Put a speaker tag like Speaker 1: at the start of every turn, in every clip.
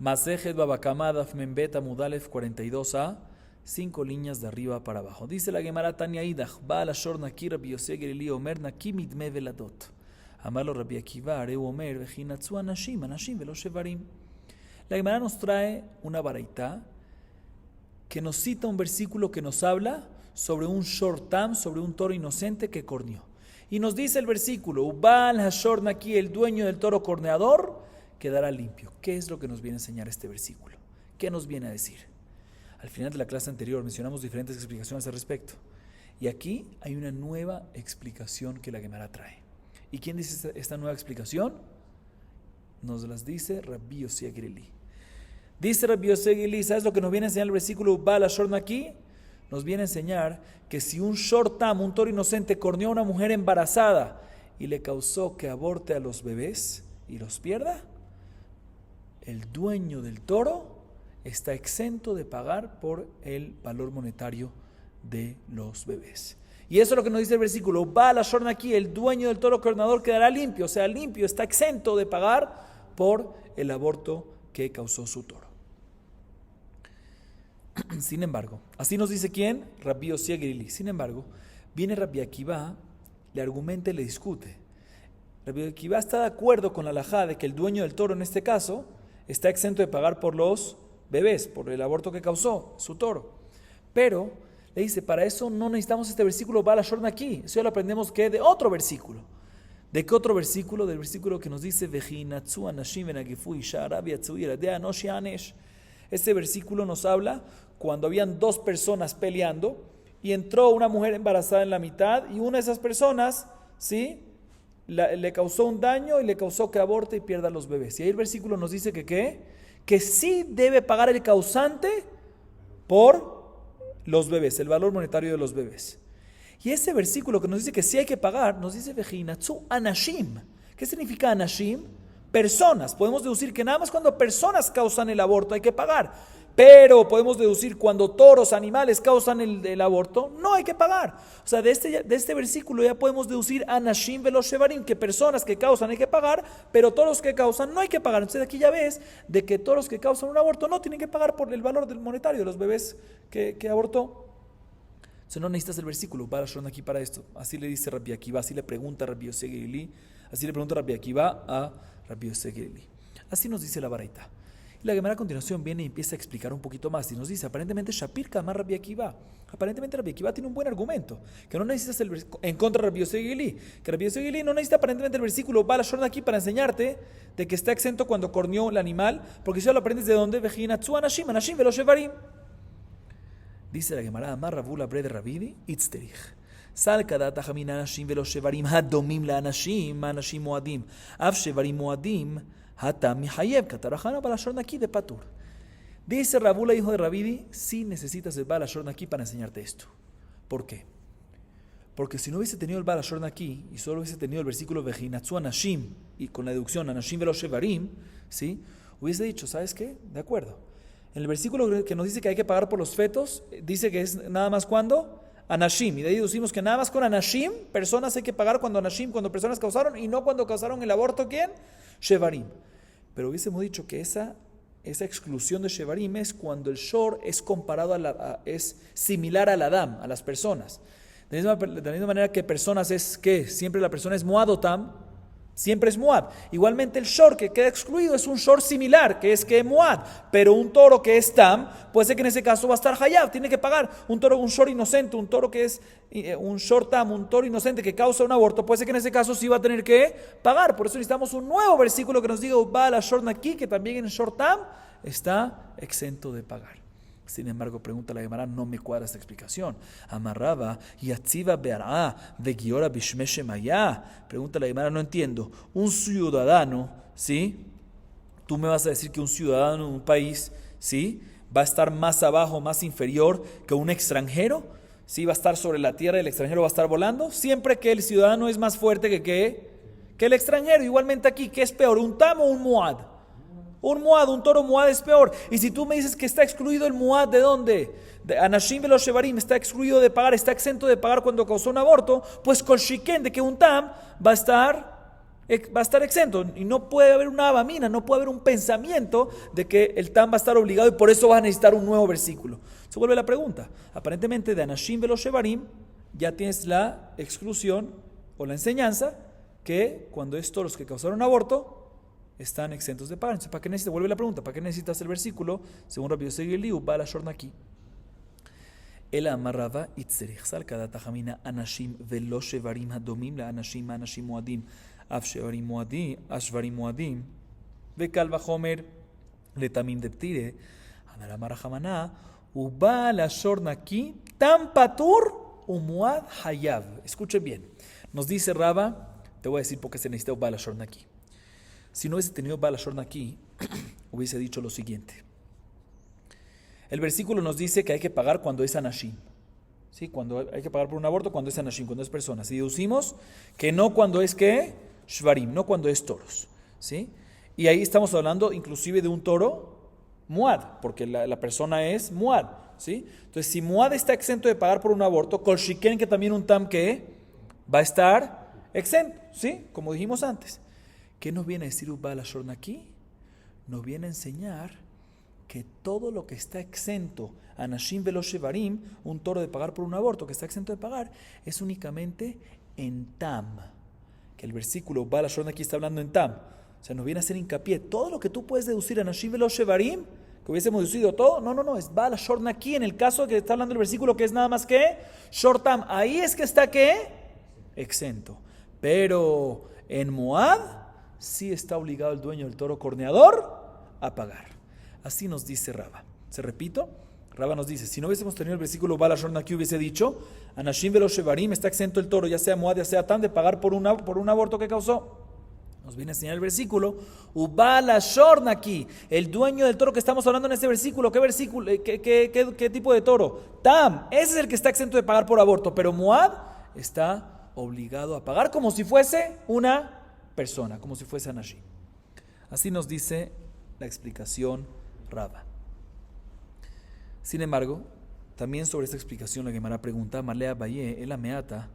Speaker 1: Masejet Babakama Daf Membet Amudalef 42a, 5 líneas de arriba para abajo. Dice la Gemara Tanya Idach, Baal Ashor Naki Rabbi Yosef Gelili Omer Naki Midme Veladot. Amarlo Rabbi Akiva Areu Omer Vejinatzu Anashim Velo Shevarim. La Gemara nos trae una baraita que nos cita un versículo que nos habla sobre un shortam, sobre un toro inocente que corneó. Y nos dice el versículo, Ubal Hashor Naki, el dueño del toro corneador, quedará limpio. ¿Qué es lo que nos viene a enseñar este versículo? ¿Qué nos viene a decir? Al final de la clase anterior mencionamos diferentes explicaciones al respecto. Y aquí hay una nueva explicación que la Gemara trae. ¿Y quién dice esta nueva explicación? Nos las dice Rabbi Yosef Gelili. Dice Rabbi Yosef Gelili, ¿sabes lo que nos viene a enseñar el versículo Baal Ashor Naki? Nos viene a enseñar que si un shortam, un toro inocente, corneó a una mujer embarazada y le causó que aborte a los bebés y los pierda, el dueño del toro está exento de pagar por el valor monetario de los bebés. Y eso es lo que nos dice el versículo. Baal Ashor Naki, el dueño del toro corneador quedará limpio, o sea, limpio, está exento de pagar por el aborto que causó su toro. Sin embargo, así nos dice ¿quién? Rabbi Yosef Gelili. Sin embargo, viene Rabbi Akiva, le argumenta y le discute. Rabbi Akiva está de acuerdo con la halajá de que el dueño del toro en este caso está exento de pagar por los bebés, por el aborto que causó su toro. Pero le dice, para eso no necesitamos este versículo Baal Ashor Naki. Eso ya lo aprendemos que de otro versículo. ¿De qué otro versículo? Del versículo que nos dice Vejinatzu Anashim Venagifu Isha Arabi Atzu Yiradea Noshi Anesh. Este versículo nos habla cuando habían dos personas peleando y entró una mujer embarazada en la mitad y una de esas personas, ¿sí?, le causó un daño y le causó que aborte y pierda los bebés. Y ahí el versículo nos dice que ¿qué? Que sí debe pagar el causante por los bebés, el valor monetario de los bebés. Y ese versículo que nos dice que sí hay que pagar, nos dice Vejinatzu Anashim. ¿Qué significa Anashim? Personas. Podemos deducir que nada más cuando personas causan el aborto hay que pagar. Pero podemos deducir cuando toros, animales causan el aborto, no hay que pagar. O sea, de este versículo ya podemos deducir Anashim Velo Shevarim, que personas que causan hay que pagar, pero toros que causan no hay que pagar. Entonces aquí ya ves de que toros que causan un aborto no tienen que pagar por el valor del monetario de los bebés que abortó. Entonces no necesitas el versículo, Baal Ashor Naki para esto. Así le dice Rabbi Akiva, así le pregunta Rabbi Yosef Gelili, así le pregunta Rabbi Akiva a Rabbi Yosef Gelili. Así nos dice la baraita. Y la Gemara a continuación viene y empieza a explicar un poquito más y nos dice, aparentemente Shapir Kamar Rabbi Akiva. Aparentemente Rabbi Akiva tiene un buen argumento, que no necesitas en contra de Rabbi Yosef Gelili, que Rabbi Yosef Gelili no necesita aparentemente el versículo Baal Ashor Naki para enseñarte de que está exento cuando corneó el animal, porque si ya lo aprendes de dónde, Vejinatzu Anashim Velo Shevarim. Dice la Gemara, Amar Ravula Bre de Rabidi, Itzterich. Sal kadata hamin anashim velo shevarim hadomim la anashim moadim. Av shevarim moadim hatam mihayev katarachana Baal Ashor Naki de patur. Dice Ravula, hijo de Rabidi, sí necesitas el Baal Ashor Naki para enseñarte esto. ¿Por qué? Porque si no hubiese tenido el Baal Ashor Naki y solo hubiese tenido el versículo Vejinatzu Anashim y con la deducción Anashim velo shevarim, ¿sí?, hubiese dicho, ¿sabes qué? De acuerdo. En el versículo que nos dice que hay que pagar por los fetos, dice que es nada más cuando Anashim. Y de ahí deducimos que nada más con Anashim, personas hay que pagar cuando personas causaron y no cuando causaron el aborto, ¿quién? Shevarim. Pero hubiésemos dicho que esa exclusión de Shevarim es cuando el Shor es comparado es similar al Adam, a las personas. De la misma manera que personas es que siempre la persona es Moab o Tam, siempre es Moab. Igualmente el shor que queda excluido es un shor similar, que es que Moab. Pero un toro que es Tam, puede ser que en ese caso va a estar Hayab, tiene que pagar. Un shor inocente, un toro que es un shor Tam, un toro inocente que causa un aborto, puede ser que en ese caso sí va a tener que pagar. Por eso necesitamos un nuevo versículo que nos diga Baal Ashor Naki, que también en shor Tam está exento de pagar. Sin embargo, pregunta la Gemara, no me cuadra esta explicación. Amarraba Yatziva Beará Vegiora Bishmeshe Maya. Pregunta la Gemara, no entiendo. Un ciudadano, ¿sí? Tú me vas a decir que un ciudadano en un país, ¿sí?, va a estar más abajo, más inferior que un extranjero, ¿sí? Va a estar sobre la tierra y el extranjero va a estar volando. Siempre que el ciudadano es más fuerte que el extranjero. Igualmente aquí, ¿qué es peor? ¿Un Tam o un Moab? Un Moab, un toro Moab es peor. Y si tú me dices que está excluido el Moab, ¿de dónde? De Anashim Velo Shevarim, está excluido de pagar, está exento de pagar cuando causó un aborto, pues con Shiken de que un Tam va a estar va a estar exento y no puede haber una abamina, no puede haber un pensamiento de que el tam va a estar obligado y por eso va a necesitar un nuevo versículo. Se vuelve la pregunta. Aparentemente de Anashim velo Shevarim ya tienes la exclusión o la enseñanza que cuando es toros que causaron aborto están exentos de pagar. Entonces, ¿para qué necesitas? Vuelve la pregunta, ¿para qué necesitas el versículo? Según Rabbi Yosef Eliu, va a la Shornaki. El amarraba itzerich sal kada tajamina anashim velo shevarim hadomim la anashim anashim muadim af shevarim muadim ashvarim muadim vekal vachomer letamim deptire anara marajamana uba la shornaki tam patur umuad hayav. Escuchen bien, nos dice Raba, te voy a decir por qué se necesita uba la shornaki. Si no hubiese tenido uba la shornaki, hubiese dicho lo siguiente. El versículo nos dice que hay que pagar cuando es anashim. ¿Sí? Cuando hay que pagar por un aborto cuando es anashim, cuando es personas. Y deducimos que no cuando es ¿qué? Shvarim, no cuando es toros. ¿Sí? Y ahí estamos hablando inclusive de un toro muad, porque la persona es muad. ¿Sí? Entonces, si muad está exento de pagar por un aborto, kol shiken que también un tam que va a estar exento. ¿Sí? Como dijimos antes. ¿Qué nos viene a decir Ubal Ashorn aquí? Nos viene a enseñar que todo lo que está exento, Anashim velo Shevarim, un toro de pagar por un aborto que está exento de pagar, es únicamente en Tam. Que el versículo Baal Ashorn aquí está hablando en Tam. O sea, nos viene a hacer hincapié. Todo lo que tú puedes deducir Anashim velo Shevarim, que hubiésemos deducido todo, no, es Baal Ashorn aquí en el caso de que está hablando el versículo que es nada más que Short Tam. Ahí es que está ¿qué? Exento. Pero en Moab sí está obligado el dueño del toro corneador a pagar. Así nos dice Raba. ¿Se repito? Raba nos dice, si no hubiésemos tenido el versículo Baal Ashorn aquí, hubiese dicho, Anashim velo Shevarim, está exento el toro, ya sea Moab, ya sea Tam, de pagar por un aborto que causó. Nos viene a enseñar el versículo, Ubal Ashorn aquí, el dueño del toro que estamos hablando en este versículo. ¿Qué versículo? ¿Qué tipo de toro? Tam, ese es el que está exento de pagar por aborto, pero Moab está obligado a pagar como si fuese una persona, como si fuese Anashim. Así nos dice la explicación Raba. Sin embargo, también sobre esta explicación la Gemara pregunta, Malea Baye, el ameata,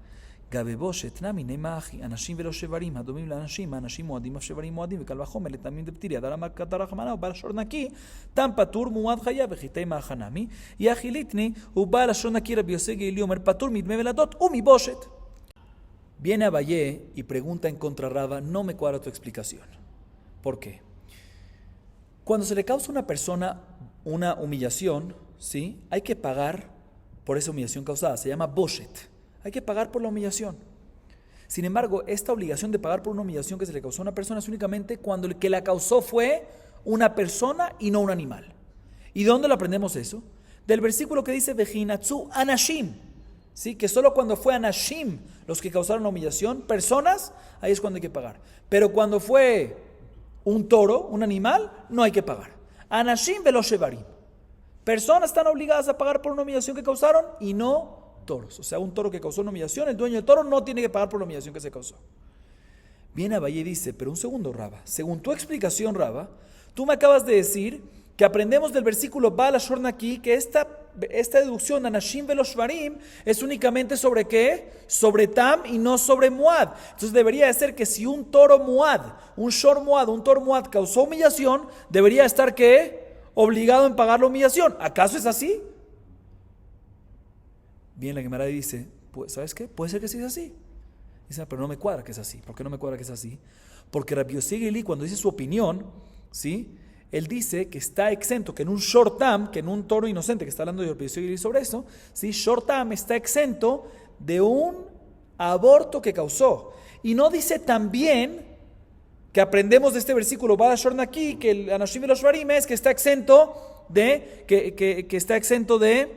Speaker 1: Gabeboshet, Nami, Nemaji, Anashim velo Shevarim, Hadomim la Anashim, Anashim Muadim, Shevarim Muadim, Kalvahomer, también de Ptiria, Darama Katarajamana, Ubal Ashorn aquí, Tampatur, Muad Hayab, Vejitei Mahanami, y Agilitni, Ubal Ashorn aquí, Rabbi Yosef Eliomer, Patur, Midme Veladot, Umi Boshet. Viene a Baye y pregunta en contra Raba, no me cuadra tu explicación. ¿Por qué? Cuando se le causa a una persona una humillación, ¿sí? Hay que pagar por esa humillación causada. Se llama boshet. Hay que pagar por la humillación. Sin embargo, esta obligación de pagar por una humillación que se le causó a una persona es únicamente cuando el que la causó fue una persona y no un animal. ¿Y de dónde lo aprendemos eso? Del versículo que dice Vejinatzu Anashim. ¿Sí? Que solo cuando fue Anashim los que causaron la humillación, personas, ahí es cuando hay que pagar. Pero cuando fue un toro, un animal, no hay que pagar. Anashim velo Shevarim. Personas están obligadas a pagar por una humillación que causaron y no toros. O sea, un toro que causó una humillación, el dueño del toro no tiene que pagar por la humillación que se causó. Viene Abaye y dice, pero un segundo, Raba. Según tu explicación, Raba, tú me acabas de decir que aprendemos del versículo Baal Ashorn aquí que esta deducción Anashim velo Shevarim es únicamente sobre ¿qué? Sobre Tam y no sobre Moab. Entonces debería de ser que si un toro Moab, un toro Moab causó humillación, debería estar ¿qué? Obligado en pagar la humillación. ¿Acaso es así? Bien, la Gemara dice, pues, ¿sabes qué? Puede ser que sí es así. Dice, pero no me cuadra que es así. ¿Por qué no me cuadra que es así? Porque Rabbi Yosef Eli, cuando dice su opinión, ¿sí? Él dice que está exento, que en un short tam, que en un toro inocente, que está hablando de Rabbi Yosef Eli sobre eso, ¿sí? Short tam está exento de un aborto que causó. Y no dice también que aprendemos de este versículo, Baal Ashorn aquí, que el Anashim velo Shevarim es que está exento de, que está exento de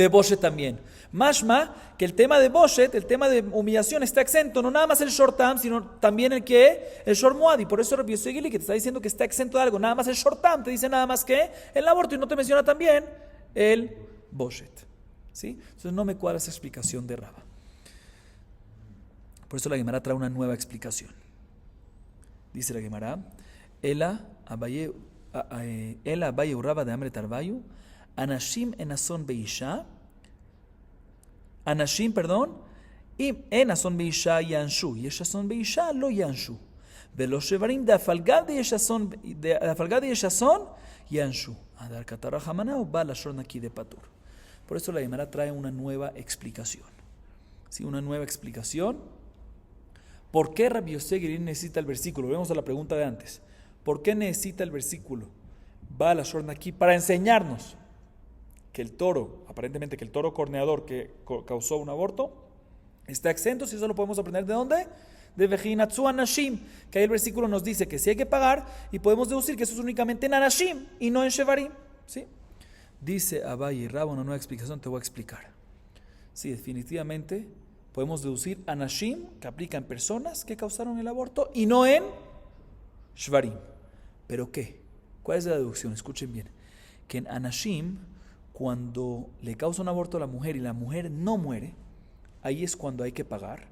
Speaker 1: Boshet también. Mashma, que el tema de Boshet, el tema de humillación está exento, no nada más el short tam, sino también el short muad. Y por eso Rabbi Yosef Eli, que te está diciendo que está exento de algo, nada más el short tam, te dice nada más que el aborto y no te menciona también el Boshet. ¿Sí? Entonces no me cuadra esa explicación de Raba. Por eso la Gemara trae una nueva explicación. Dice la Gemara, Ela Abaye Urraba de Amre Tarbayu, Anashim enason beisha, Anashim, perdón, y enason beisha yanshu, y enason beisha lo yanshu. De los shevarim de afalgad y eshazón yanshu. Adar katarra hamanao va la shorna aquí de patur. Por eso la Gemara trae una nueva explicación. ¿Sí? Una nueva explicación. ¿Por qué Rabbi Yossi Agilili necesita el versículo? Vemos a la pregunta de antes. ¿Por qué necesita el versículo? Va la shorna aquí para enseñarnos que el toro, aparentemente que el toro corneador que causó un aborto, está exento. Si eso lo podemos aprender ¿de dónde? De Vejinatzu Anashim, que ahí el versículo nos dice que sí hay que pagar y podemos deducir que eso es únicamente en Anashim y no en Shevarim. ¿Sí? Dice Abaye y Raba, una nueva explicación, te voy a explicar. Sí, definitivamente podemos deducir Anashim, que aplica en personas que causaron el aborto y no en Shvarim. ¿Pero qué? ¿Cuál es la deducción? Escuchen bien. Que en Anashim, cuando le causa un aborto a la mujer y la mujer no muere, ahí es cuando hay que pagar.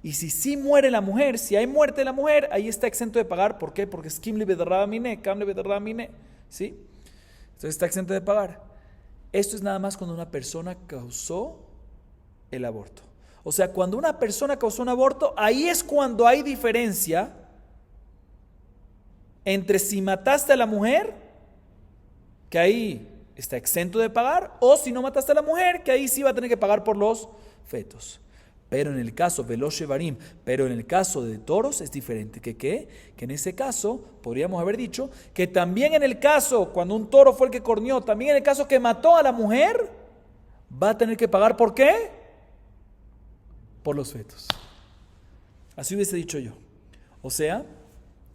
Speaker 1: Y si sí muere la mujer, si hay muerte de la mujer, ahí está exento de pagar. ¿Por qué? Porque es Kimli Bedarrabamine, Kamli Bedarrabamine. ¿Sí? Entonces está exento de pagar. Esto es nada más cuando una persona causó el aborto. O sea, cuando una persona causó un aborto, ahí es cuando hay diferencia entre si mataste a la mujer, que ahí está exento de pagar, o si no mataste a la mujer, que ahí sí va a tener que pagar por los fetos. Pero en el caso Veloz Shevarim, pero en el caso de toros es diferente. ¿Qué? Que en ese caso podríamos haber dicho que también en el caso, cuando un toro fue el que corneó, también en el caso que mató a la mujer, va a tener que pagar ¿por qué? Por los fetos. Así hubiese dicho yo. O sea,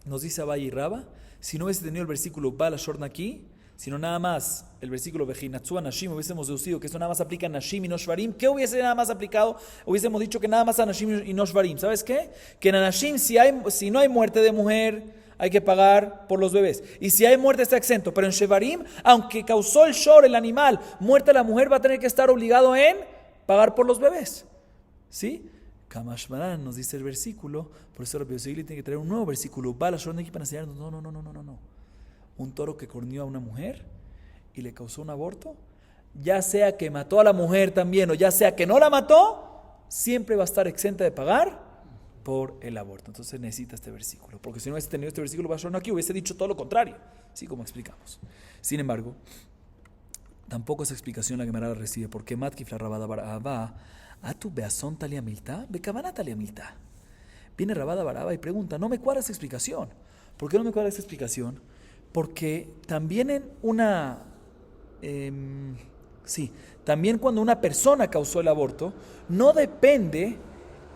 Speaker 1: nos dice Abaye y Raba, si no hubiese tenido el versículo Bala Shorna aquí, sino nada más el versículo Vejinatzu Anashim, hubiésemos deducido que esto nada más aplica a Nashim y no Shvarim. ¿Qué hubiese nada más aplicado? Hubiésemos dicho que nada más a Nashim y no Shvarim. ¿Sabes qué? Que en Anashim, si no hay muerte de mujer, hay que pagar por los bebés. Y si hay muerte, está exento. Pero en Shevarim, aunque causó el shor, el animal, muerte la mujer, va a tener que estar obligado en pagar por los bebés. ¿Sí? Kamashmaran nos dice el versículo, por eso Rabbi Yossi tiene que traer un nuevo versículo. Bala Shorna aquí para enseñarnos. No. Un toro que corneó a una mujer y le causó un aborto, ya sea que mató a la mujer también o ya sea que no la mató, siempre va a estar exenta de pagar por el aborto. Entonces necesita este versículo, porque si no hubiese tenido este versículo aquí, hubiese dicho todo lo contrario, así como explicamos. Sin embargo, tampoco esa explicación la Gemara la recibe, porque Matkif la Rabada Baraba, Atu Beazón Talia Milta, Bekavana Talia Milta. Viene Rabada Baraba y pregunta, no me cuadra esa explicación. ¿Por qué no me cuadra esa explicación? Porque también también cuando una persona causó el aborto, no depende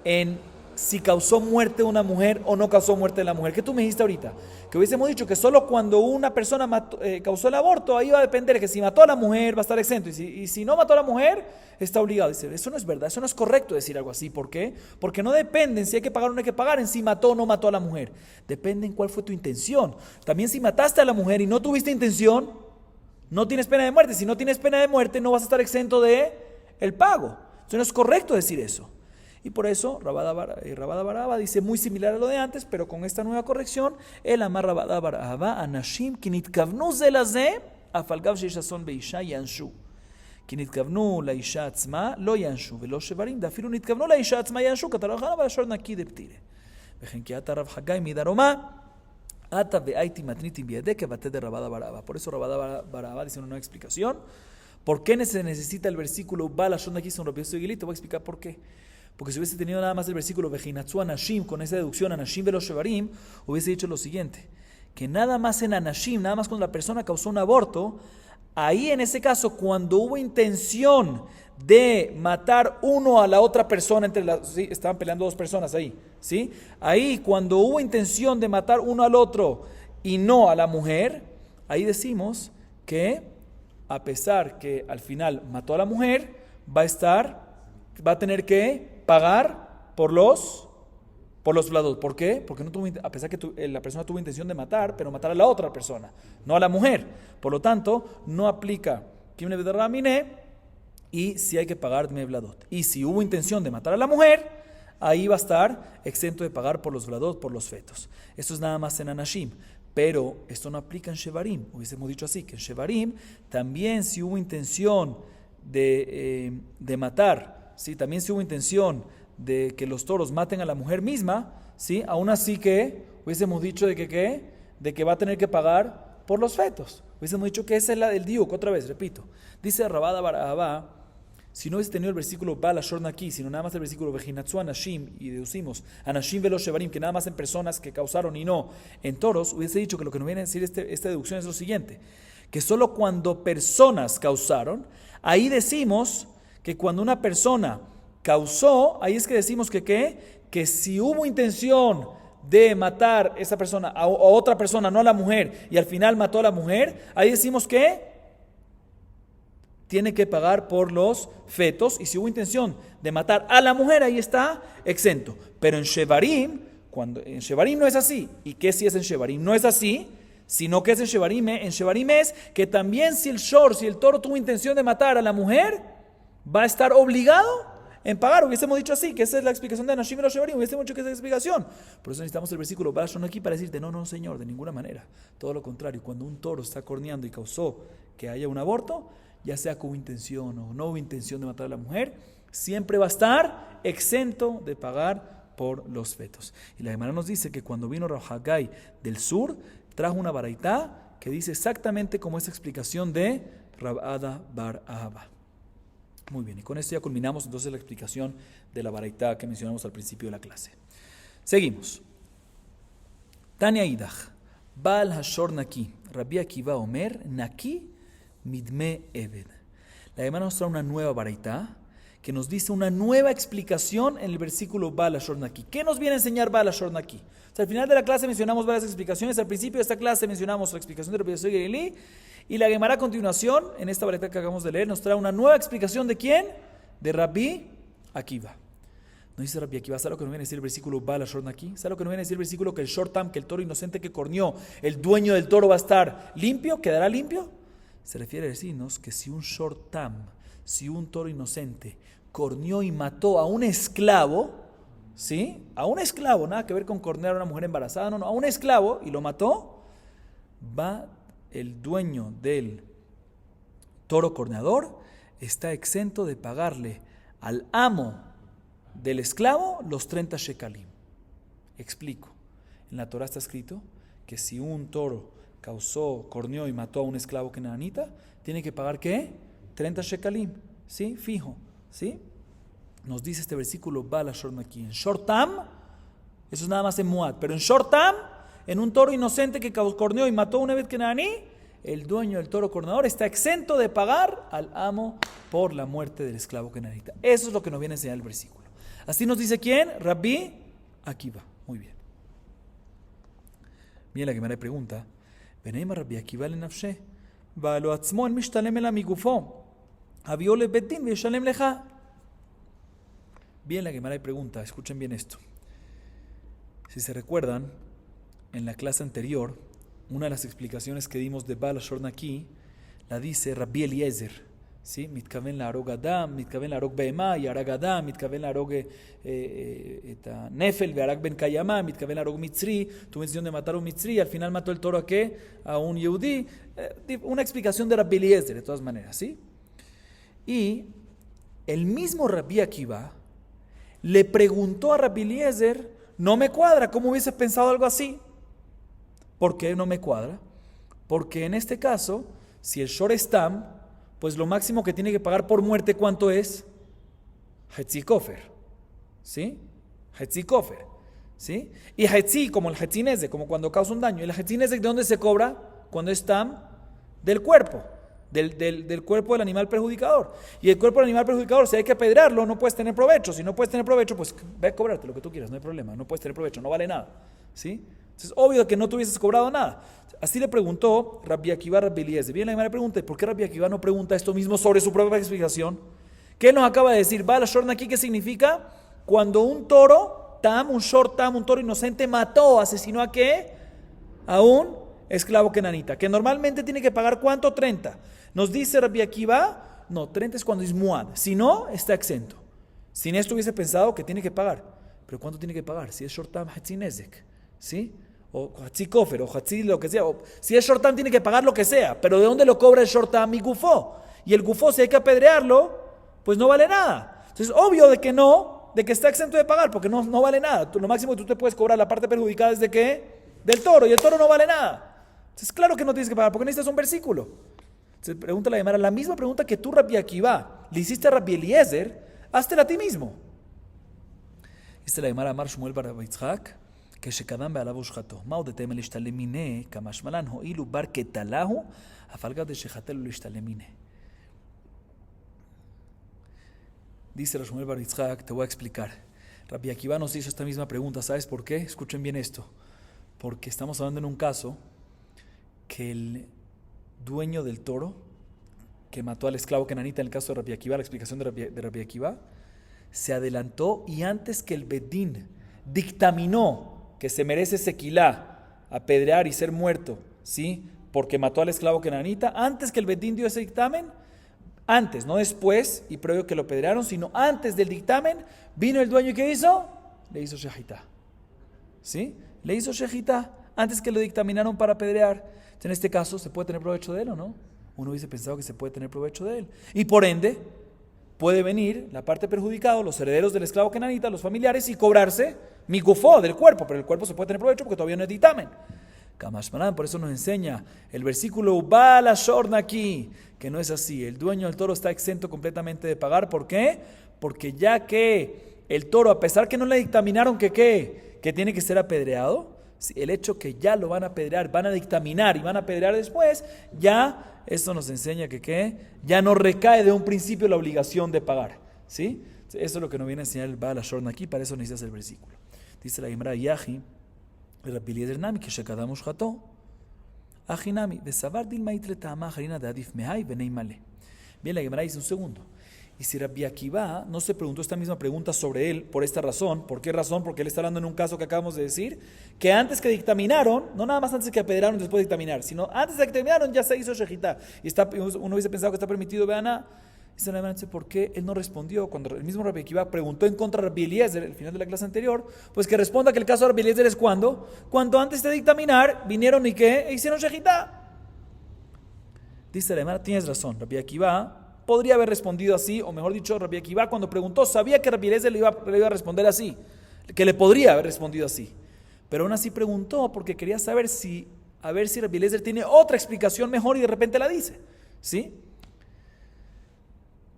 Speaker 1: en si causó muerte de una mujer o no causó muerte de la mujer. ¿Qué tú me dijiste ahorita? Que hubiésemos dicho que solo cuando una persona causó el aborto, ahí va a depender que si mató a la mujer va a estar exento y si no mató a la mujer, está obligado. Dice, eso no es verdad, eso no es correcto decir algo así. ¿Por qué? Porque no depende en si hay que pagar o no hay que pagar, en si mató o no mató a la mujer. Depende en cuál fue tu intención. También si mataste a la mujer y no tuviste intención, no tienes pena de muerte. Si no tienes pena de muerte, no vas a estar exento de el pago. Entonces no es correcto decir eso. Y por eso Rabada Baraba dice muy similar a lo de antes, pero con esta nueva corrección, el amar Rabada Baraba anashim kinitkavnu zelaze afalgav sheishazon beisha yanshu. כנתכוונו לאישה עצמה לא יענשו ולא שברים, דאפילו נתכוונו לאישה עצמה יענשו, כתרחנה ולשור נקי דפתירה. וכן כי אתה רב חגי מדרומה, אתה והייתי מתניתים בידי כבתדר רבדה ברבה. Por eso Rabada Baraba dice una nueva explicación. ¿Por qué se necesita el versículo Bala Shon aquí son Rabbi Yossi Agilili? Te voy a explicar por qué. Porque si hubiese tenido nada más el versículo Vejinatzu Anashim, con esa deducción Anashim velo Shevarim, hubiese dicho lo siguiente, que nada más en Anashim, nada más cuando la persona causó un aborto, ahí en ese caso, cuando hubo intención de matar uno a la otra persona, ¿sí? Estaban peleando dos personas ahí, ¿sí? Ahí cuando hubo intención de matar uno al otro y no a la mujer, ahí decimos que a pesar que al final mató a la mujer, va a tener que pagar por los vlados. ¿Por qué? Porque no tuvo, a pesar que la persona tuvo intención de matar, pero matar a la otra persona, no a la mujer. Por lo tanto, no aplica Kim le Bedarrabamine y si hay que pagar Dmei Vladot. Y si hubo intención de matar a la mujer, ahí va a estar exento de pagar por los Vladot, por los fetos. Esto es nada más en Anashim. Pero esto no aplica en Shevarim. Hubiésemos dicho así, que en Shevarim también si hubo intención de matar, ¿sí? También si hubo intención de que los toros maten a la mujer misma, ¿sí? Aún así que Hubiésemos dicho de que ¿qué? De que va a tener que pagar por los fetos. Hubiésemos dicho que esa es el diuk. Otra vez, repito. Dice Rabada Barabá, si no hubiese tenido el versículo Bala Shorn aquí, sino nada más el versículo Vejinatsu Anashim, y deducimos Anashim Velo Shevarim, que nada más en personas que causaron y no en toros, hubiese dicho que lo que nos viene a decir esta deducción es lo siguiente, que solo cuando personas causaron, ahí decimos que cuando una persona causó, ahí es que decimos que ¿qué? Que si hubo intención de matar a esa persona a otra persona, no a la mujer, y al final mató a la mujer, ahí decimos que tiene que pagar por los fetos, y si hubo intención de matar a la mujer, ahí está exento. Pero en Shevarim, cuando en Shevarim no es así. ¿Y qué si es en Shevarim? No es así, sino que es en Shevarim. En Shevarim es que también si el toro tuvo intención de matar a la mujer, va a estar obligado en pagar. Hubiésemos dicho así, que esa es la explicación de Anashim y los Shevarim. Hubiésemos dicho que esa es la explicación. Por eso necesitamos el versículo Barashon aquí para decirte, no, señor, de ninguna manera. Todo lo contrario, cuando un toro está corneando y causó que haya un aborto, ya sea con intención o no hubo intención de matar a la mujer, siempre va a estar exento de pagar por los fetos. Y la Gemara nos dice que cuando vino Rav Haggai del sur, trajo una baraitá que dice exactamente como esa explicación de Rav Ada bar Ahava. Muy bien, y con esto ya culminamos entonces la explicación de la baraitá que mencionamos al principio de la clase. Seguimos. Tania Idach, Baal Hashor Naki, Rabbi Akiva Omer, Naki Midme Eved. La Gemara nos trae una nueva baraitá que nos dice una nueva explicación en el versículo Baal Hashor Naki. ¿Qué nos viene a enseñar Baal Hashor Naki? O sea, al final de la clase mencionamos varias explicaciones. Al principio de esta clase mencionamos la explicación de Rabbi Yosef Gelili, y la Gemara a continuación, en esta baraitá que acabamos de leer, nos trae una nueva explicación ¿de quién? De Rabbi Akiva. Nos dice Rabbi Akiva, ¿sabe lo que nos viene a decir el versículo Baal Hashor Naki? ¿Sabe lo que nos viene a decir el versículo que el shortam, que el toro inocente que corneó, el dueño del toro va a estar limpio, quedará limpio? Se refiere a decirnos que si un shortam, si un toro inocente corneó y mató a un esclavo, ¿sí? A un esclavo, nada que ver con cornear a una mujer embarazada, no, a un esclavo, y lo mató, va el dueño del toro corneador, está exento de pagarle al amo del esclavo los 30 shekalim. Explico. En la Torah está escrito que si un toro corneó y mató a un esclavo canaanita, tiene que pagar ¿qué? 30 shekalim, ¿sí? Fijo, ¿sí? Nos dice este versículo Baal Hashor Naki. En shortam, eso es nada más en Muad, pero en shortam, en un toro inocente que corneó y mató a un evet cananí, el dueño del toro corneador está exento de pagar al amo por la muerte del esclavo canaanita. Eso es lo que nos viene a enseñar el versículo. Así nos dice ¿quién? Rabbi Akiva. Muy bien. Bien, la Gemara pregunta, Beneima Rabbi Akiva le nafshe, Baalo atzmo en mishtalem el amigufo, Avió le betin veshalem leja. Bien, la Gemara pregunta, escuchen bien esto. Si se recuerdan, en la clase anterior, una de las explicaciones que dimos de Baal Hashor Naki, la dice Rabbi Eliezer, ¿sí? Mitkaven la arog Adam, mitkaven la arog Behemá, y arag Adam, mitkaven la arog Nefel, ve'arag ben Kayamá, mitkaven la arog Mitzri, tuvo intención de matar a un Mitzri, y al final mató el toro ¿a qué? A un Yehudí. Una explicación de Rabbi Eliezer, de todas maneras, ¿sí? Y el mismo Rabbi Akiva le preguntó a Rabbi Eliezer, no me cuadra, ¿cómo hubiese pensado algo así? ¿Por qué no me cuadra? Porque en este caso, si el shor estam, pues lo máximo que tiene que pagar por muerte, ¿cuánto es? Hetzi kofer, ¿sí? Hetzi kofer, ¿sí? Y hetzi, como el hetzineze, como cuando causa un daño. ¿Y el hetzineze de dónde se cobra? Cuando es tam, del cuerpo. Del cuerpo del animal perjudicador. Y el cuerpo del animal perjudicador, si hay que apedrearlo, no puedes tener provecho. Si no puedes tener provecho, pues ve a cobrarte lo que tú quieras, no hay problema. No puedes tener provecho, no vale nada, ¿sí? Entonces, obvio que no te hubieses cobrado nada. Así le preguntó Rabbi Akiva a Rabbi Eliezer. Bien, la primera pregunta, ¿por qué Rabbi Akiva no pregunta esto mismo sobre su propia explicación? ¿Qué nos acaba de decir? Baal Hashor Naki, ¿qué significa? Cuando un toro, un toro inocente, mató, asesinó ¿a qué? A un esclavo kenanita, que normalmente tiene que pagar ¿cuánto? 30. Nos dice Rabbi Akiva, no, 30 es cuando es muad, si no, está exento. Sin esto hubiese pensado que tiene que pagar. Pero ¿cuánto tiene que pagar? Si es shortam hatzinezek, ¿sí? O hatzi kofer, o hatzi lo que sea. O, si es shortam tiene que pagar lo que sea, pero ¿de dónde lo cobra el shortam? Mi gufó. Y el gufó, si hay que apedrearlo, pues no vale nada. Entonces, obvio de que no de que está exento de pagar, porque no vale nada. Lo máximo que tú te puedes cobrar, la parte perjudicada es de qué? Del toro, y el toro no vale nada. Entonces, claro que no tienes que pagar, porque necesitas un versículo. Entonces, pregunta la Gemara, la misma pregunta que tú, Rabbi Akiva, le hiciste a Rabbi Eliezer, háztela a ti mismo. Dice la Gemara, Amar Shmuel bar Yitzhak, que Shekadam be'alav ushchato. Ma'u detem l'ishtalemine, kamash malan ho'ilu bar ketalahu, afalgav de shechatelu l'ishtalemine. Dice la Shmuel bar Yitzhak, te voy a explicar. Rabbi Akiva nos hizo esta misma pregunta, ¿sabes por qué? Escuchen bien esto. Porque estamos hablando en un caso que el dueño del toro, que mató al esclavo cananita en el caso de Rabbi Akiva, la explicación de Rabbi Akiva, se adelantó y antes que el Bedín dictaminó que se merece sequilá, apedrear y ser muerto, ¿sí? Porque mató al esclavo cananita, antes que el Bedín dio ese dictamen, antes, no después y previo que lo apedrearon, sino antes del dictamen, vino el dueño y ¿qué hizo? Le hizo shejitá, ¿sí? Le hizo shejitá antes que lo dictaminaron para apedrear. Entonces, en este caso, ¿se puede tener provecho de él o no? Uno hubiese pensado que se puede tener provecho de él. Y por ende, puede venir la parte perjudicada, los herederos del esclavo cananita, los familiares, y cobrarse mi gufó del cuerpo, pero el cuerpo se puede tener provecho porque todavía no es dictamen. Kamashmanan, por eso nos enseña el versículo Ubala Shorna aquí, que no es así. El dueño del toro está exento completamente de pagar. ¿Por qué? Porque ya que el toro, a pesar que no le dictaminaron que tiene que ser apedreado, el hecho que ya lo van a apedrear, van a dictaminar y van a apedrear después, ya esto nos enseña que ya no recae de un principio la obligación de pagar, ¿sí? Eso es lo que nos viene a enseñar el Baal HaShorn aquí, para eso necesitas el versículo. Dice la Gemara Yahi, Rabbi Eliezer Nami, que Shekadam Ushchato, Aji Nami, Besavar Dilma Itre Ta'ama Harina de Adif Mehai Benei Male. Bien, la Gemara dice un segundo. Y si Rabbi Akiva no se preguntó esta misma pregunta sobre él por esta razón, ¿por qué razón? Porque él está hablando en un caso que acabamos de decir, que antes que dictaminaron, no nada más antes que apedrearon después de dictaminar, sino antes de que dictaminaron ya se hizo shejitá. Y uno hubiese pensado que está permitido, vean, dice la Gemara, ¿por qué él no respondió? Cuando el mismo Rabbi Akiva preguntó en contra de Rabbi Eliezer, al final de la clase anterior, pues que responda que el caso de Rabbi Eliezer es cuando antes de dictaminar vinieron y ¿qué? Hicieron shejitá. Dice la Gemara, tienes razón, Rabbi Akiva podría haber respondido así, o mejor dicho, Rabbi Akiva cuando preguntó sabía que Rabbi Eliezer le iba a responder así, que le podría haber respondido así, pero aún así preguntó porque quería saber a ver si Rabbi Eliezer tiene otra explicación mejor y de repente la dice, ¿sí?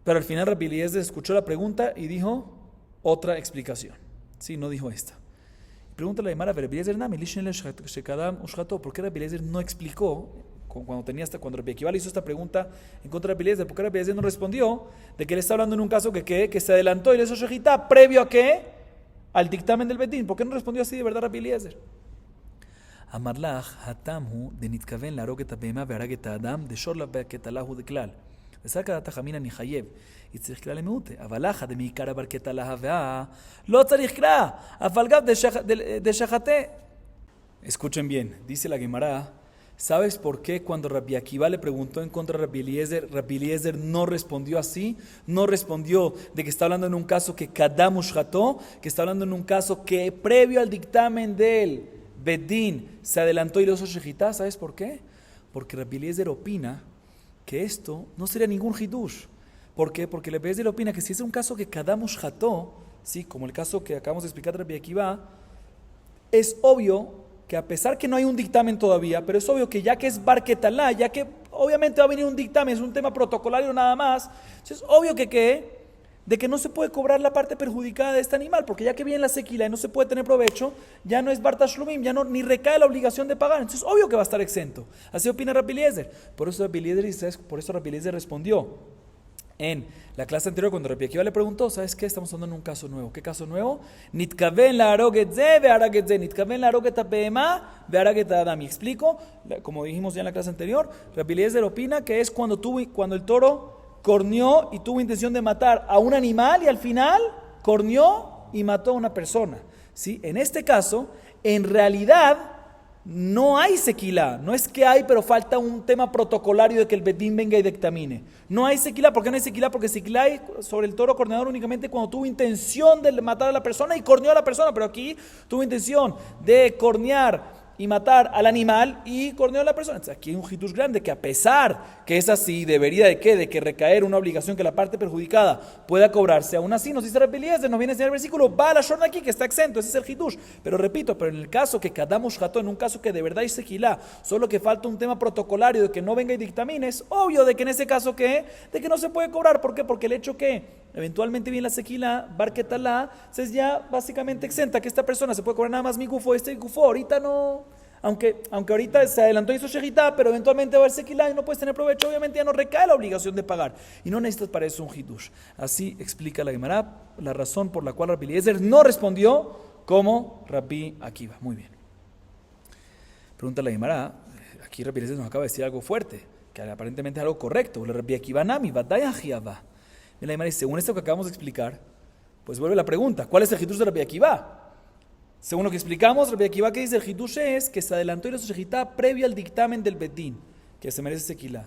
Speaker 1: Pero al final Rabbi Eliezer escuchó la pregunta y dijo otra explicación, ¿sí? No dijo esta. Pregunta la Gemara, Rabbi Eliezer Nami, ¿por qué Rabbi Eliezer no explicó? Cuando Rabbi Akiva le hizo esta pregunta en contra de Rabbi Eliezer, ¿por qué Rabbi Eliezer no respondió? De que él está hablando en un caso que se adelantó y le hizo shejitá previo a ¿qué? Al dictamen del Bedín. ¿Por qué no respondió así de verdad Rabbi Eliezer? Amarlach hatamhu de nitkaven la roqueta bema verag adam de shorla be'ketalahu de klal. De saca data jamina ni hayev. Y tzarich kla lemeute. Avalaja de mi cara barketalaha vea. Lo tzarich kla. Afalgav de shachate. Escuchen bien. Dice la Gemara. ¿Sabes por qué cuando Rabbi Akiva le preguntó en contra de Rabbi Eliezer no respondió así? No respondió de que está hablando en un caso que Kadam Ushcható, que está hablando en un caso que previo al dictamen del Bedín se adelantó y lo hizo shejitá. ¿Sabes por qué? Porque Rabbi Eliezer opina que esto no sería ningún hidush. ¿Por qué? Porque Rabbi Eliezer opina que si es un caso que Kadam Ushcható, sí, como el caso que acabamos de explicar de Rabbi Akiva, es obvio que a pesar que no hay un dictamen todavía, pero es obvio que ya que es Barketalá, ya que obviamente va a venir un dictamen, es un tema protocolario nada más, entonces es obvio de que no se puede cobrar la parte perjudicada de este animal, porque ya que viene la sequila y no se puede tener provecho, ya no es Bartashlumim, ya no ni recae la obligación de pagar, entonces es obvio que va a estar exento. Así opina Rabbi Eliezer. Por eso Rabbi Eliezer respondió en la clase anterior cuando Rabbi Akiva le preguntó, ¿sabes qué? Estamos hablando en un caso nuevo. ¿Qué caso nuevo? Nitkaven la arogetze ve aragetze, nitkaven la arogeta behemá ve arageta adam. Y explico, como dijimos ya en la clase anterior, Rabbi Eliezer opina que es cuando el toro corneó y tuvo intención de matar a un animal y al final corneó y mató a una persona, ¿sí? En este caso, en realidad no hay sequilá, no es que hay, pero falta un tema protocolario de que el Bedín venga y dictamine. No hay sequilá. ¿Por qué no hay sequilá? Porque sequilá hay sobre el toro corneador únicamente cuando tuvo intención de matar a la persona y corneó a la persona, pero aquí tuvo intención de cornear y matar al animal y cornear a la persona. Entonces, aquí hay un hidush grande que a pesar que es así, debería de que recaer una obligación que la parte perjudicada pueda cobrarse, aún así nos dice Rabbi Eliezer, nos viene a enseñar el versículo, va a la shorna aquí que está exento, ese es el hidush. Pero repito, pero en el caso que kadamos jato, en un caso que de verdad es sequilá, solo que falta un tema protocolario de que no venga y dictamine, es obvio de que en ese caso de que no se puede cobrar. ¿Por qué? Porque el hecho que eventualmente viene la sequila, barquetalá, es ya básicamente exenta, que esta persona se puede cobrar nada más mi gufo, este gufo ahorita no, aunque ahorita se adelantó y hizo shejitá, pero eventualmente va a haber sequila y no puedes tener provecho, obviamente ya no recae la obligación de pagar, y no necesitas para eso un hidush. Así explica la Gemara la razón por la cual Rabbi Eliezer no respondió como Rabbi Akiva. Muy bien. Pregunta la Gemara, aquí Rabbi Eliezer nos acaba de decir algo fuerte, que aparentemente es algo correcto. Rabbi Akiva nami, vadai ajiava. Y la Gemara dice, según esto que acabamos de explicar, pues vuelve la pregunta, ¿cuál es el hidush de Rabbi Akiva? Según lo que explicamos, Rabbi Akiva que dice el hidush es que se adelantó y la shejitá previo al dictamen del bedín, que se merece sequilá.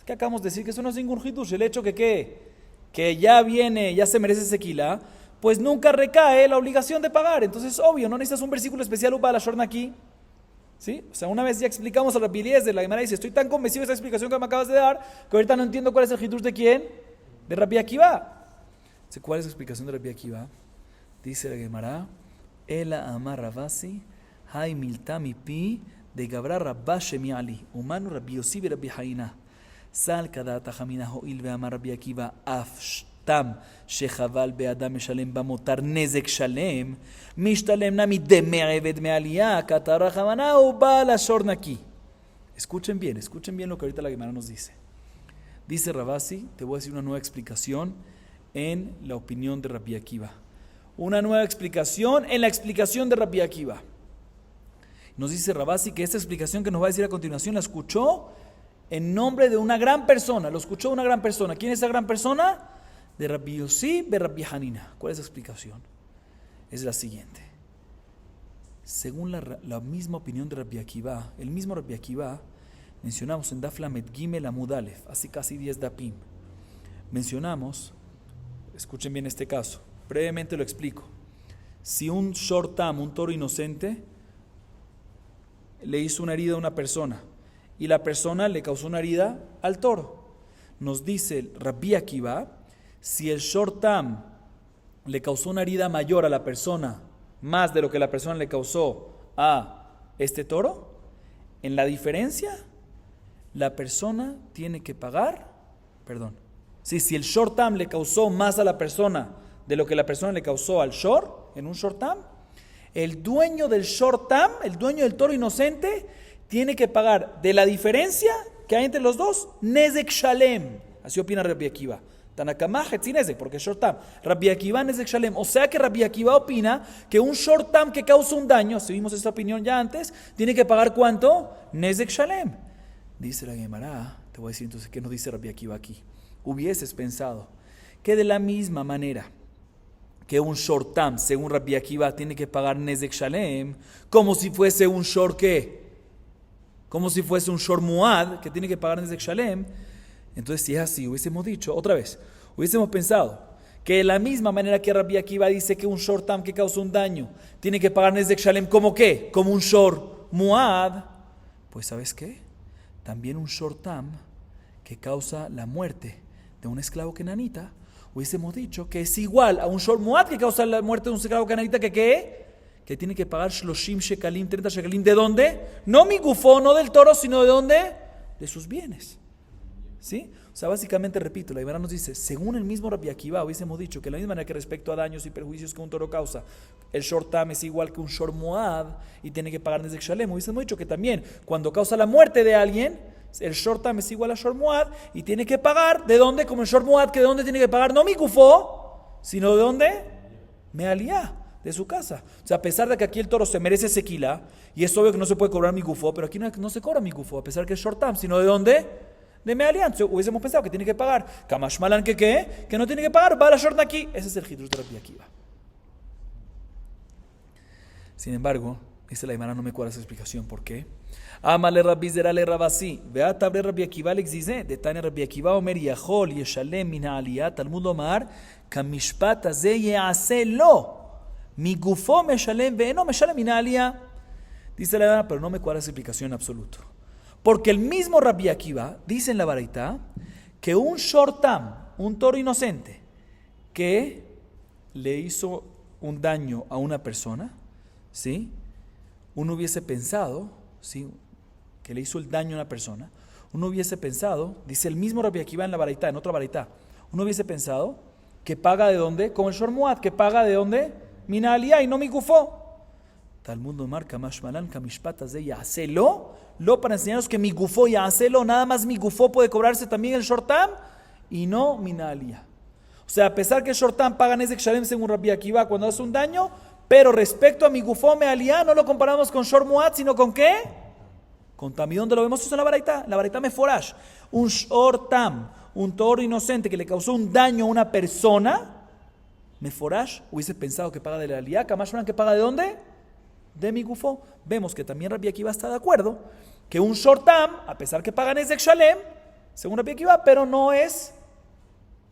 Speaker 1: ¿Qué acabamos de decir? Que eso no es ningún hidush, el hecho que ya viene, ya se merece sequilá, pues nunca recae la obligación de pagar. Entonces, obvio, no necesitas un versículo especial para la shorna aquí. ¿Sí? O sea, una vez ya explicamos a Rabbi Eliezer, la Gemara dice, estoy tan convencido de esta explicación que me acabas de dar, que ahorita no entiendo cuál es el hidush de quién, de Rabbi Akiva. ¿Cuál es la explicación de Rabbi Akiva? Dice la Gemara, Ela amar Ravasi, hay miltami pi de Gabra Rabba Shemi Ali, humano Rabbi Yossi ve Rabbi Haina. Sal kadata jamina ho'il ve amar Rabbi Akiva afshtam shechaval be'adam meshalem bamotar nezek shalem mishtalem nami deme eved me'aliyah katara jamana o ba la shornaki. Escuchen bien lo que ahorita la Gemara nos dice. Dice Ravasi, te voy a decir una nueva explicación en la opinión de Rabbi Akiva. Una nueva explicación en la explicación de Rabbi Akiva. Nos dice Ravasi que esta explicación que nos va a decir a continuación la escuchó en nombre de una gran persona. Lo escuchó una gran persona. ¿Quién es esa gran persona? De Rabbi Yossi be Rabbi Hanina. ¿Cuál es la explicación? Es la siguiente. Según la misma opinión de Rabbi Akiva, el mismo Rabbi Akiva, mencionamos en Daf Lamed Gimel Amud Aleph, así casi 10 dapim. Mencionamos, escuchen bien este caso, brevemente lo explico. Si un shortam, un toro inocente, le hizo una herida a una persona y la persona le causó una herida al toro, nos dice Rabbi Akiva, si el shortam le causó una herida mayor a la persona, más de lo que la persona le causó a este toro, en la diferencia, la persona tiene que pagar, si el shortam le causó más a la persona de lo que la persona le causó al short, en un shortam, el dueño del shortam, el dueño del toro inocente, tiene que pagar de la diferencia que hay entre los dos, nezek shalem. Así opina Rabbi Akiva. Tanakamah etzinezek, porque es shortam. Rabbi Akiva nezek shalem. O sea que Rabbi Akiva opina que un shortam que causa un daño, si vimos esta opinión ya antes, tiene que pagar ¿cuánto? Nezek shalem. Dice la Gemara, te voy a decir entonces qué nos dice Rabbi Akiva aquí. Hubieses pensado que de la misma manera que un shortam, según Rabbi Akiva, tiene que pagar nezek shalem, como si fuese un short ¿qué? Como si fuese un short muad, que tiene que pagar nezek shalem. Entonces, si es así, hubiésemos dicho, otra vez, hubiésemos pensado que de la misma manera que Rabbi Akiva dice que un shortam que causa un daño tiene que pagar nezek shalem, ¿como qué? Como un short muad. Pues, ¿sabes qué? También un shortam que causa la muerte de un esclavo kenanita, hubiésemos dicho que es igual a un short muad que causa la muerte de un esclavo kenanita que ¿qué? Que tiene que pagar shloshim shekalim, 30 shekalim. ¿De dónde? No mi gufo, no del toro, sino ¿de dónde? De sus bienes. ¿Sí? O sea, básicamente, repito, la Gemara nos dice, según el mismo Rabbi Akiva, hubiésemos dicho que de la misma manera que respecto a daños y perjuicios que un toro causa, el shortam es igual que un short muad y tiene que pagar nezek shalem. Hubiésemos dicho que también, cuando causa la muerte de alguien, el shortam es igual a short muad y tiene que pagar, ¿de dónde? Como el short muad, que ¿de dónde tiene que pagar? No mi gufo, sino ¿de dónde? Mealía, de su casa. O sea, a pesar de que aquí el toro se merece sequila, y es obvio que no se puede cobrar mi gufo, pero aquí no se cobra mi gufo, a pesar que es shortam, sino ¿de dónde? De Mealía. Entonces hubiésemos pensado que tiene que pagar. Kamashmalan que ¿qué? Que no tiene que pagar, va a la short aquí. Ese es el hidush de Rabbi Akiva. Sin embargo, esta la Gemara no me cuadra esa explicación. ¿Por qué? Amale Rabbi Zerale Rabasi, veatabre Rabbi Akiva lexize, de Tania Rabbi Akiva Omer Yachol Yeshalem min ha'aliyah, Talmud Omar, Kamishpat Azeh Ye'aseh lo, mi gufo meshalem ve'eno meshalem min ha'aliyah. Dice la Gemara, pero no me cuadra esa explicación en absoluto. Porque el mismo Rabbi Akiva dice en la Baraita que un shortam, un toro inocente, que le hizo un daño a una persona, ¿sí? Uno hubiese pensado, ¿sí? Que le hizo el daño a una persona, uno hubiese pensado, dice el mismo Rabbi Akiva en la Baraita, en otra Baraita, uno hubiese pensado que paga de dónde, como el shormuat, que paga de dónde, mina aliyah y no mi gufó. Talmud Omar Kamashmalan Kamishpatas de Yaselo, lo para enseñarnos que mi gufó Yaselo, nada más mi gufó puede cobrarse también el shortam y no mina aliyah. O sea, a pesar que el shortam paga Nezek Shalem según Rabbi Akiva cuando hace un daño, pero respecto a mi gufó me aliyah no lo comparamos con shormuat, sino con ¿qué? Con tam. ¿Y dónde lo vemos? Eso en la Baraita meforash. Un shortam, un toro inocente que le causó un daño a una persona, meforash, hubiese pensado que paga de la aliyah, Kamashmalan que paga de dónde? De mi gufó. Vemos que también Rabbi Akiva está de acuerdo que un shortam, a pesar que pagan Nezek Shalem, según Rabbi Akiva, pero no es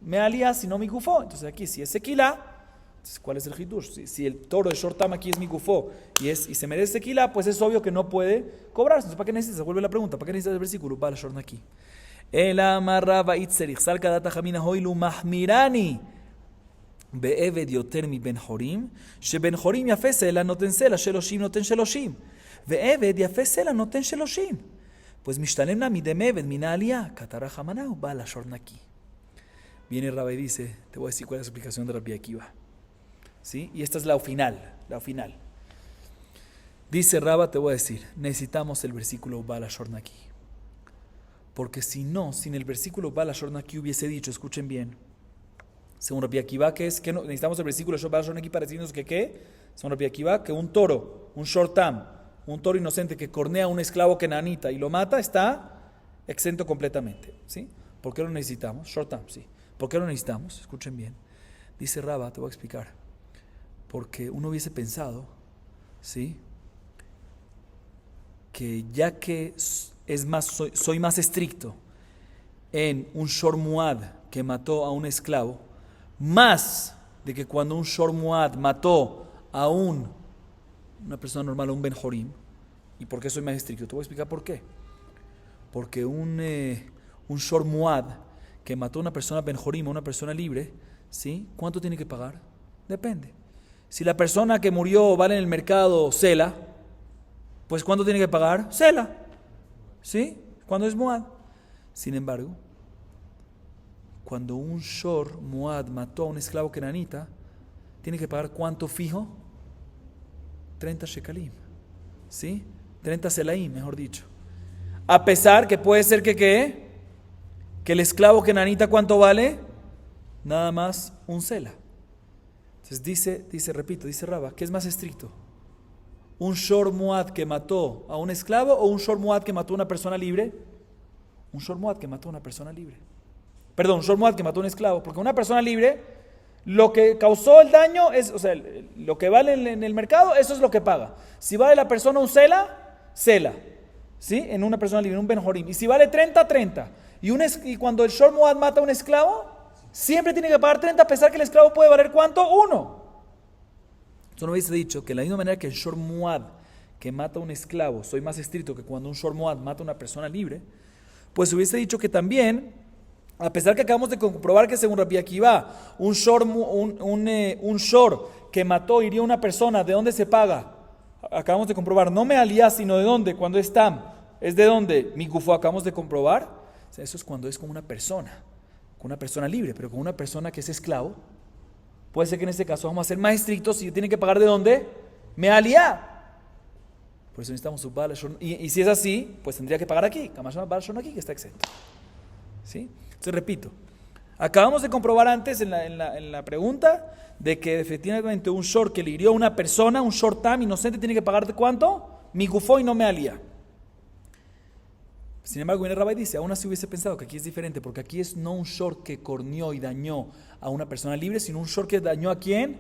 Speaker 1: mealía, sino mi gufó. Entonces aquí, si es sequila, entonces ¿cuál es el hidush? Si el toro de shortam aquí es mi gufó y se merece sequila, pues es obvio que no puede cobrarse. Entonces, ¿para qué necesitas? Se vuelve la pregunta, ¿para qué necesitas el versículo? Para la shorna aquí. El amarraba itzerich, salka data jamina hoilu mahmirani. Be'eved yoter mi ben horim, sheben horim yafe sela noten sela, sheloshim noten sheloshim. Be'eved yafe sela noten sheloshim. Pues mishtalem nami demeved mina aliyah, katara jamanau, va la shorna aquí. Viene Rabbi y dice, te voy a decir cuál es la explicación de Rabbi Akiva. ¿Sí? Y esta es la final. Dice Rabba, te voy a decir, necesitamos el versículo Bala Shornaki. Porque si no, sin el versículo Bala Shornaki hubiese dicho, escuchen bien, según Rabbi Akiva, que no, necesitamos el versículo Bala Shornaki para decirnos que ¿qué? Según Rabbi Akiva, que un toro, un shortam, un toro inocente que cornea a un esclavo kenanita y lo mata, está exento completamente. ¿Sí? ¿Por qué lo necesitamos? Shortam, sí. ¿Por qué lo necesitamos? Escuchen bien. Dice Rabba, te voy a explicar. Porque uno hubiese pensado, ¿sí? Que ya que soy más estricto en un shormuad que mató a un esclavo, más de que cuando un shormuad mató a una persona normal, a un ben jorim. ¿Y por qué soy más estricto? Te voy a explicar por qué. Porque un shormuad que mató a una persona ben jorim, a una persona libre, ¿sí? ¿Cuánto tiene que pagar? Depende. Si la persona que murió vale en el mercado sela, pues ¿cuánto tiene que pagar? Sela. ¿Sí? Cuando es muad. Sin embargo, cuando un shor muad mató a un esclavo kenanita, tiene que pagar ¿cuánto fijo? 30 shekalim. ¿Sí? 30 selaim, mejor dicho. A pesar que puede ser que el esclavo kenanita ¿cuánto vale? Nada más un sela. Entonces dice Rabba, ¿qué es más estricto? ¿Un shor muad que mató a un esclavo o un shor muad que mató a una persona libre? Un shor muad que mató a una persona libre. Perdón, un shor muad que mató a un esclavo, porque una persona libre, lo que causó el daño es, o sea, lo que vale en el mercado, eso es lo que paga. Si vale la persona un sela, ¿sí? En una persona libre, en un ben jorim. Y si vale 30. Y cuando el shor muad mata a un esclavo, siempre tiene que pagar 30 a pesar que el esclavo puede valer ¿cuánto? 1. Yo no hubiese dicho que de la misma manera que el shor muad que mata a un esclavo, soy más estricto que cuando un shor muad mata a una persona libre, pues hubiese dicho que también, a pesar que acabamos de comprobar que según Rabbi Akiva, un shor que mató, hirió a una persona, ¿de dónde se paga? Acabamos de comprobar, no me alía, sino de dónde, cuando es tam, es de dónde, mi gufo, acabamos de comprobar. O sea, eso es cuando es con una persona libre, pero con una persona que es esclavo, puede ser que en este caso vamos a ser más estrictos y tienen que pagar de dónde, me alía. Por eso necesitamos su Baal Shon. Y si es así, pues tendría que pagar aquí, Kamashon Baal Shon aquí, que está exento. ¿Sí? Entonces repito, acabamos de comprobar antes en la pregunta de que efectivamente un shor que le hirió a una persona, un shor tam inocente, tiene que pagar de cuánto, mi gufó y no me alía. Sin embargo, viene Rabbi y dice, aún así hubiese pensado que aquí es diferente, porque aquí es no un shor que corneó y dañó a una persona libre, sino un shor que dañó a quién,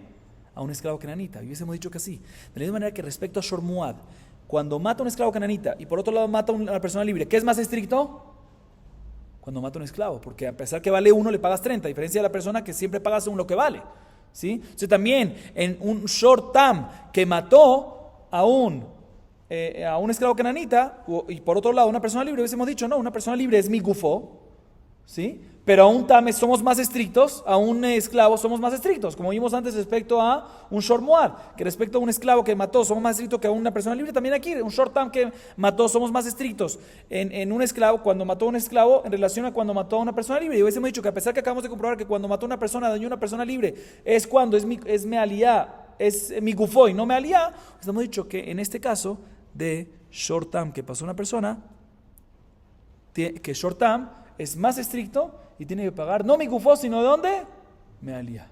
Speaker 1: a un esclavo cananita. Y hubiésemos dicho que sí. De la misma manera que respecto a shor muad, cuando mata a un esclavo cananita y por otro lado mata a una persona libre, ¿qué es más estricto? Cuando mata a un esclavo, porque a pesar que vale 1 le pagas 30, a diferencia de la persona que siempre paga según lo que vale. ¿Sí? Entonces también en un shor tam que mató a un a un esclavo cananita, y por otro lado una persona libre, hubiésemos dicho, no, una persona libre es mi gufo, ¿sí? Pero a un tame somos más estrictos, a un esclavo somos más estrictos, como vimos antes respecto a un shor muad, que respecto a un esclavo que mató somos más estrictos que a una persona libre, también aquí, un shor tam que mató somos más estrictos en un esclavo, cuando mató a un esclavo en relación a cuando mató a una persona libre. Y hubiésemos dicho que a pesar que acabamos de comprobar que cuando mató a una persona, dañó a una persona libre, es cuando es mi aliá, es mi gufo y no me aliá, hemos dicho que en este caso de shor tam que pasó a una persona, que shor tam es más estricto y tiene que pagar no mi gufo, sino ¿de dónde? Me alía.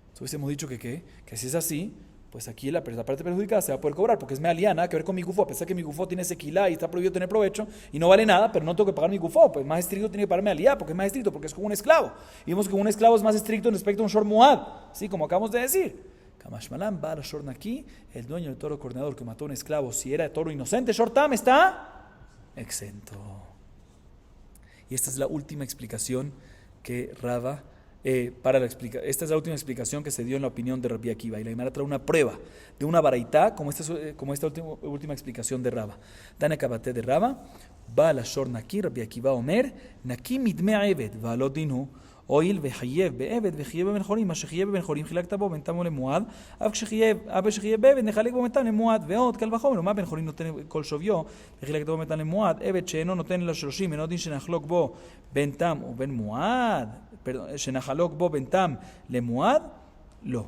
Speaker 1: Entonces hemos dicho que si es así, pues aquí la parte perjudicada se va a poder cobrar, porque es me alía, nada que ver con mi gufo, a pesar que mi gufo tiene sequilá y está prohibido tener provecho y no vale nada, pero no tengo que pagar mi gufo, pues más estricto tiene que pagar me alía, porque es más estricto, porque es como un esclavo. Y vemos que un esclavo es más estricto en respecto a un shor muad, ¿sí? Como acabamos de decir. Kamashmalan va a shor aquí, el dueño del toro corneador que mató a un esclavo, si era toro inocente, shor tam está exento. Y esta es la última explicación que Rava, esta es la última explicación que se dio en la opinión de Rabbi Akiva. Y la Gemara trae una prueba de una baraitá, como esta última explicación de Rava. Tana Kabate de Rava, va a la shor naki, Rabbi Akiva Omer, naki midme eved, va lo dinu, הואיל וחייב בעבד וחייב בבן חורים, מה שחייב בבן חורים חילקת בו בין תם למועד, אף שחייב בעבד נחלק בו בין תם למועד, ועוד קל וחומר, ומה בן חורים נותן כל שוויו, וחילקת בו בין תם למועד, עבד שאינו נותן אלא 30, אינו דין שנחלוק בו בין תם ובין מועד, שנחלוק בו בין תם למועד, לא.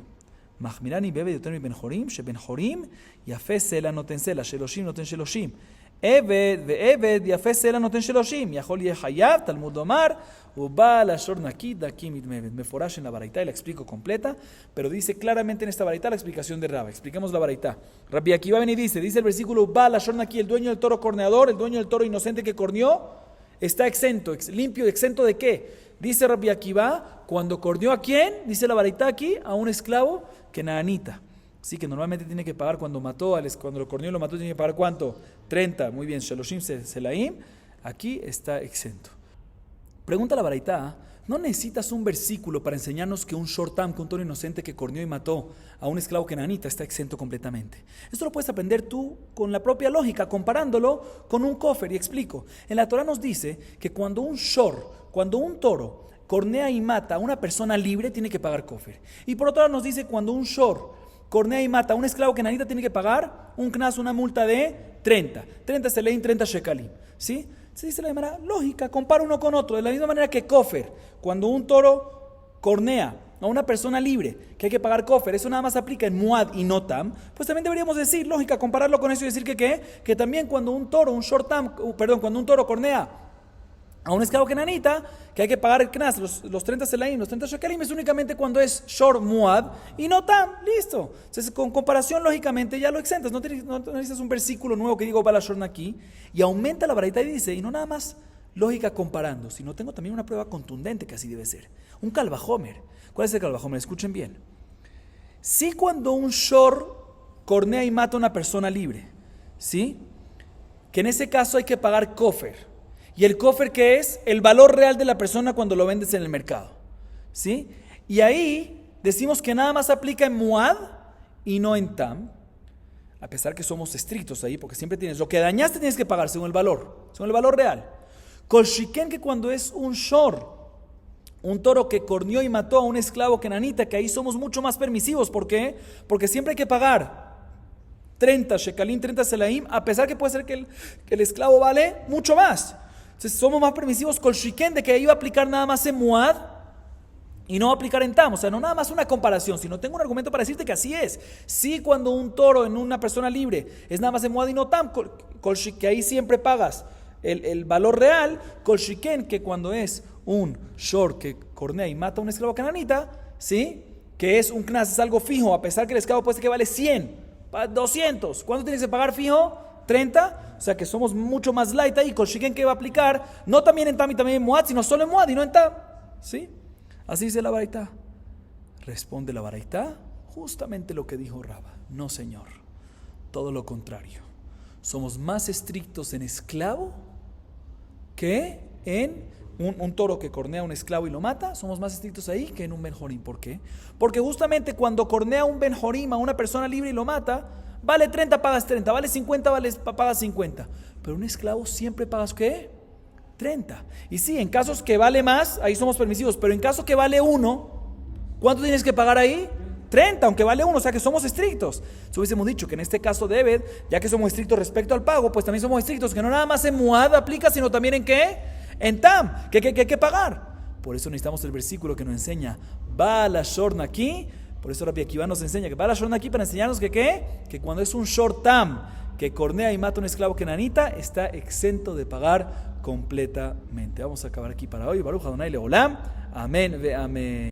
Speaker 1: מחמירני בעבד יותר מבן חורים, שבן חורים יפה סלע נותן סלע, 30 נותן 30. עבד ועבד יפה סלע נותן 30, יכול יהיה חייב, תלמוד לומר, ובא לשור נקי דקי מדמבת. מפורש en la baraitá y la explico completa, pero dice claramente en esta baraitá la explicación de Rava. Expliquemos la baraitá. Rabbi Akiva ven y dice el versículo, va la shor naki, el dueño del toro corneador, el dueño del toro inocente que corneó, está exento, limpio, exento de qué? Dice Rabbi Akiva, cuando corneó a quién, dice la baraitá aquí, a un esclavo que naanita. Sí, que normalmente tiene que pagar cuando lo corneó y lo mató, tiene que pagar ¿cuánto? 30, muy bien, Shaloshim Selaim, aquí está exento. Pregunta la baraitá, ¿no necesitas un versículo para enseñarnos que un shor tam, que un toro inocente que corneó y mató a un esclavo kenanita está exento completamente? Esto lo puedes aprender tú con la propia lógica, comparándolo con un kofer, y explico. En la Torah nos dice que cuando un toro cornea y mata a una persona libre, tiene que pagar kofer. Y por otro lado nos dice cuando un shor cornea y mata a un esclavo kenanita, tiene que pagar un knas, una multa de 30 seleim, 30 shekalim, ¿sí? Se dice la Gemara, lógica, compara uno con otro, de la misma manera que kofer, cuando un toro cornea a una persona libre, que hay que pagar kofer, eso nada más aplica en muad y no tam, pues también deberíamos decir, lógica, compararlo con eso y decir que también cuando un toro, cuando un toro cornea a un esclavo kenanita, que hay que pagar el knas, los 30 selaim, los 30 shekalim, es únicamente cuando es shor muad y no tam, listo. Entonces, con comparación, lógicamente, ya lo exentas. No necesitas un versículo nuevo que digo, bala shor aquí, y aumenta la baraitá y dice, y no nada más lógica comparando, sino tengo también una prueba contundente que así debe ser. Un calvajomer. ¿Cuál es el calvajomer? Escuchen bien. Si cuando un shor cornea y mata a una persona libre, ¿sí? Que en ese caso hay que pagar kofer. Y el kofer, ¿qué es? El valor real de la persona cuando lo vendes en el mercado, ¿sí? Y ahí decimos que nada más aplica en muad y no en tam, a pesar que somos estrictos ahí, porque siempre tienes, lo que dañaste tienes que pagar según el valor real. Kol shiken, que cuando es un shor, un toro que corneó y mató a un esclavo kenanita, que ahí somos mucho más permisivos. ¿Por qué? Porque siempre hay que pagar 30 shekalim, 30 selaim, a pesar que puede ser que el esclavo vale mucho más. Entonces somos más permisivos con shiken, de que ahí va a aplicar nada más en muad y no va a aplicar en tam. O sea, no nada más una comparación, sino tengo un argumento para decirte que así es. Sí, cuando un toro en una persona libre es nada más en muad y no tam, que ahí siempre pagas el valor real. Kol shiken, que cuando es un shor que cornea y mata a un esclavo cananita, ¿sí? Que es un knas, es algo fijo, a pesar que el esclavo puede ser que vale 100, 200. ¿Cuánto tienes que pagar fijo? 30. O sea que somos mucho más light ahí. Kol shiken, que va a aplicar no también en tam y también en muad, sino solo en muad y no en tam, ¿sí? Así dice la baraitá. Responde la baraitá justamente lo que dijo Rava. No, señor, todo lo contrario. Somos más estrictos en esclavo que en un toro que cornea a un esclavo y lo mata. Somos más estrictos ahí que en un benjorim. ¿Por qué? Porque justamente cuando cornea un benjorim a una persona libre y lo mata, Vale 30, pagas 30. Vale 50, pagas 50. Pero un esclavo siempre pagas ¿qué? 30. Y sí, en casos que vale más, ahí somos permisivos. Pero en caso que vale 1, ¿cuánto tienes que pagar ahí? 30, aunque vale 1, o sea que somos estrictos. Si hubiésemos dicho que en este caso debe, ya que somos estrictos respecto al pago, pues también somos estrictos, que no nada más en Muad aplica, sino también en ¿qué? En Tam, que hay que pagar. Por eso necesitamos el versículo que nos enseña Baal HaShor aquí. Por eso Rabbi Akiva nos enseña que Baal HaShor aquí para enseñarnos que ¿qué? Que cuando es un Shor Tam, que cornea y mata a un esclavo kenanita, está exento de pagar completamente. Vamos a acabar aquí para hoy. Baruch Adonai Leolam. Amén ve amén.